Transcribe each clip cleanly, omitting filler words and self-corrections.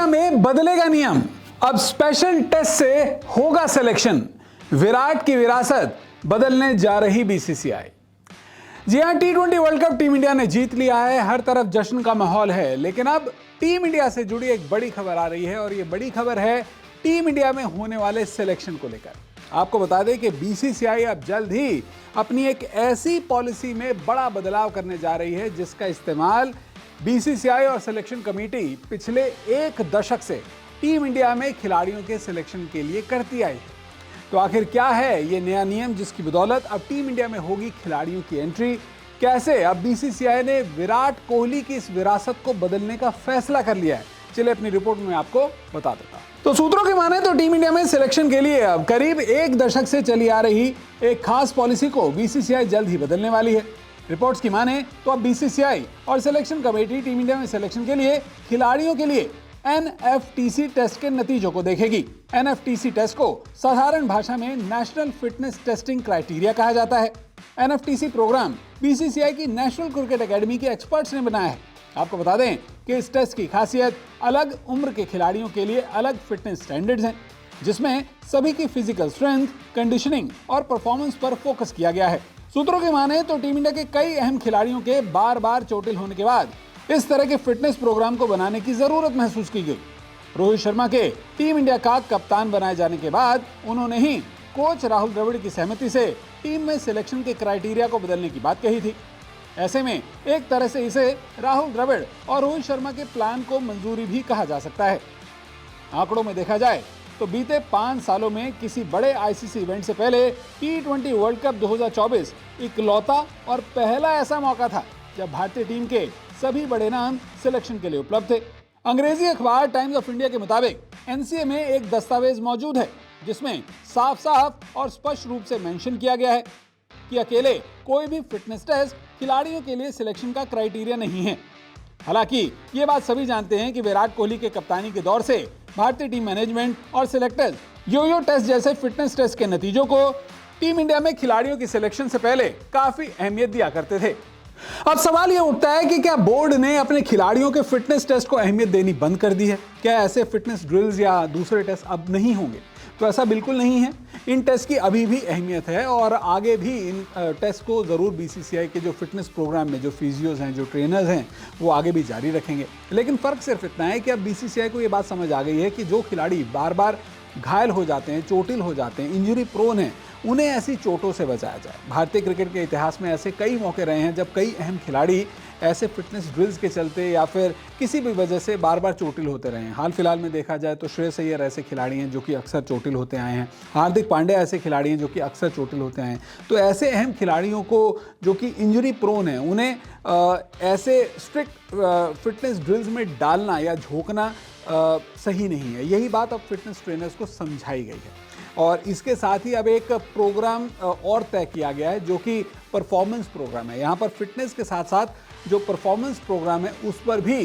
India में बदलेगा नियम, अब स्पेशल टेस्ट से होगा सिलेक्शन। विराट की विरासत बदलने जा रही बीसीसीआई। जी हां, टी20 वर्ल्ड कप टीम इंडिया ने जीत लिया है, हर तरफ जश्न का माहौल है। लेकिन अब टीम इंडिया से जुड़ी एक बड़ी खबर आ रही है और यह बड़ी खबर है टीम इंडिया में होने वाले सिलेक्शन को लेकर। आपको बता दें कि बीसीसीआई अब जल्द ही अपनी एक ऐसी पॉलिसी में बड़ा बदलाव करने जा रही है जिसका इस्तेमाल बीसीसीआई और सिलेक्शन कमेटी पिछले एक दशक से टीम इंडिया में खिलाड़ियों के सिलेक्शन के लिए करती आई। तो आखिर क्या है ये नया नियम जिसकी बदौलत अब टीम इंडिया में होगी खिलाड़ियों की एंट्री? कैसे अब बीसीसीआई ने विराट कोहली की इस विरासत को बदलने का फैसला कर लिया है? चलिए अपनी रिपोर्ट में आपको बता देता हूं। तो सूत्रों की माने तो टीम इंडिया में सिलेक्शन के लिए अब करीब एक दशक से चली आ रही एक खास पॉलिसी को बीसीसीआई जल्द ही बदलने वाली है। रिपोर्ट्स की माने तो अब बीसीसीआई और सिलेक्शन कमेटी टीम इंडिया में सिलेक्शन के लिए खिलाड़ियों के लिए एनएफटीसी टेस्ट के नतीजों को देखेगी। एनएफटीसी टेस्ट को साधारण भाषा में नेशनल फिटनेस टेस्टिंग क्राइटेरिया कहा जाता है। एनएफटीसी प्रोग्राम बीसीसीआई की नेशनल क्रिकेट एकेडमी के एक्सपर्ट्स ने बनाया है। आपको बता दें कि इस टेस्ट की खासियत अलग उम्र के खिलाड़ियों के लिए अलग फिटनेस स्टैंडर्ड्स हैं, जिसमें सभी की फिजिकल स्ट्रेंथ, कंडीशनिंग और परफॉर्मेंस पर फोकस किया गया है। सूत्रों की माने तो टीम इंडिया के कई अहम खिलाड़ियों के बार बार चोटिल होने के बाद इस तरह के फिटनेस प्रोग्राम को बनाने की जरूरत महसूस की गई। रोहित शर्मा के टीम इंडिया का कप्तान बनाए जाने के बाद उन्होंने ही कोच राहुल द्रविड़ की सहमति से टीम में सिलेक्शन के क्राइटेरिया को बदलने की बात कही थी। ऐसे में एक तरह से इसे राहुल द्रविड़ और रोहित शर्मा के प्लान को मंजूरी भी कहा जा सकता है। आंकड़ों में देखा जाए तो बीते 5 सालों में किसी बड़े आईसीसी इवेंट से पहले टी20 वर्ल्ड कप 2024 इकलौता और पहला ऐसा मौका था जब भारतीय टीम के सभी बड़े नाम सिलेक्शन के लिए उपलब्ध थे। अंग्रेजी अखबार टाइम्स ऑफ इंडिया के मुताबिक एनसीए में एक दस्तावेज मौजूद है जिसमें साफ साफ और स्पष्ट रूप से मेंशन किया गया है कि अकेले कोई भी फिटनेस टेस्ट खिलाड़ियों के लिए सिलेक्शन का क्राइटेरिया नहीं है। हालांकि ये बात सभी जानते हैं कि विराट कोहली के कप्तानी के दौर से भारतीय टीम मैनेजमेंट और सिलेक्टर्स यो-यो टेस्ट जैसे फिटनेस टेस्ट के नतीजों को टीम इंडिया में खिलाड़ियों की सिलेक्शन से पहले काफी अहमियत दिया करते थे। अब सवाल यह उठता है कि क्या बोर्ड ने अपने खिलाड़ियों के फिटनेस टेस्ट को अहमियत देनी बंद कर दी है? क्या ऐसे फिटनेस ड्रिल्स या दूसरे टेस्ट अब नहीं होंगे? तो ऐसा बिल्कुल नहीं है। इन टेस्ट की अभी भी अहमियत है और आगे भी इन टेस्ट को ज़रूर बीसीसीआई के जो फिटनेस प्रोग्राम में जो फिजियोज हैं, जो ट्रेनर्स हैं, वो आगे भी जारी रखेंगे। लेकिन फ़र्क सिर्फ इतना है कि अब बीसीसीआई को ये बात समझ आ गई है कि जो खिलाड़ी बार बार घायल हो जाते हैं, चोटिल हो जाते हैं, इंजरी प्रोन हैं, उन्हें ऐसी चोटों से बचाया जाए। भारतीय क्रिकेट के इतिहास में ऐसे कई मौके रहे हैं जब कई अहम खिलाड़ी ऐसे फिटनेस ड्रिल्स के चलते या फिर किसी भी वजह से बार बार चोटिल होते रहे हैं। हाल फिलहाल में देखा जाए तो श्रेयस अय्यर ऐसे खिलाड़ी हैं जो कि अक्सर चोटिल होते आए हैं। हार्दिक पांड्या ऐसे खिलाड़ी हैं जो कि अक्सर चोटिल होते आए हैं। तो ऐसे अहम खिलाड़ियों को जो कि इंजरी प्रोन है उन्हें ऐसे स्ट्रिक्ट फिटनेस ड्रिल्स में डालना या झोंकना सही नहीं है। यही बात अब फिटनेस ट्रेनर्स को समझाई गई है और इसके साथ ही अब एक प्रोग्राम और तय किया गया है जो कि परफॉर्मेंस प्रोग्राम है। यहाँ पर फिटनेस के साथ साथ जो परफॉर्मेंस प्रोग्राम है उस पर भी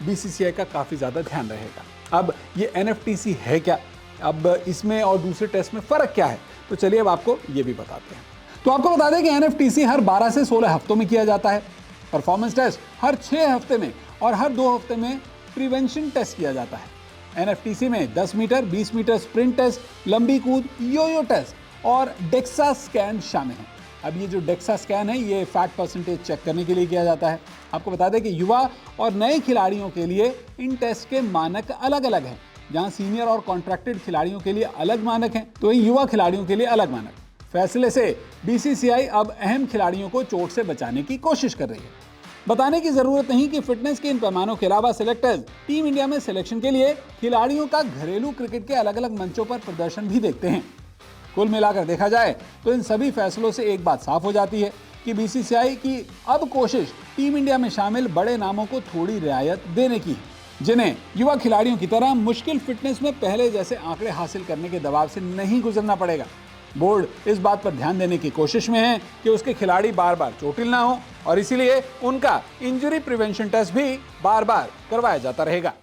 बीसीसीआई का काफ़ी ज़्यादा ध्यान रहेगा। अब ये एनएफटीसी है क्या, अब इसमें और दूसरे टेस्ट में फ़र्क क्या है, तो चलिए अब आपको ये भी बताते हैं। तो आपको बता दें कि एनएफटीसी हर 12 से 16 हफ्तों में किया जाता है। परफॉर्मेंस टेस्ट हर 6 हफ्ते में और हर 2 हफ्ते में प्रिवेंशन टेस्ट किया जाता है। एनएफटीसी में 10 मीटर, 20 मीटर स्प्रिंट टेस्ट, लंबी कूद, यो-यो टेस्ट और डेक्सा स्कैन शामिल हैं। अब ये जो डेक्सा स्कैन है ये फैट परसेंटेज चेक करने के लिए किया जाता है। आपको बता दें कि युवा और नए खिलाड़ियों के लिए इन टेस्ट के मानक अलग अलग हैं। जहां सीनियर और कॉन्ट्रैक्टेड खिलाड़ियों के लिए अलग मानक हैं तो इन युवा खिलाड़ियों के लिए अलग मानक। फैसले से बीसीसीआई अब अहम खिलाड़ियों को चोट से बचाने की कोशिश कर रही है। बताने की जरूरत नहीं कि फिटनेस के इन पैमानों के अलावा सिलेक्टर्स टीम इंडिया में सिलेक्शन के लिए खिलाड़ियों का घरेलू क्रिकेट के अलग अलग मंचों पर प्रदर्शन भी देखते हैं। कुल मिलाकर देखा जाए तो इन सभी फैसलों से एक बात साफ हो जाती है कि बीसीसीआई की अब कोशिश टीम इंडिया में शामिल बड़े नामों को थोड़ी रियायत देने की है, जिन्हें युवा खिलाड़ियों की तरह मुश्किल फिटनेस में पहले जैसे आंकड़े हासिल करने के दबाव से नहीं गुजरना पड़ेगा। बोर्ड इस बात पर ध्यान देने की कोशिश में है कि उसके खिलाड़ी बार बार चोटिल ना हो और इसीलिए उनका इंजरी प्रिवेंशन टेस्ट भी बार बार करवाया जाता रहेगा।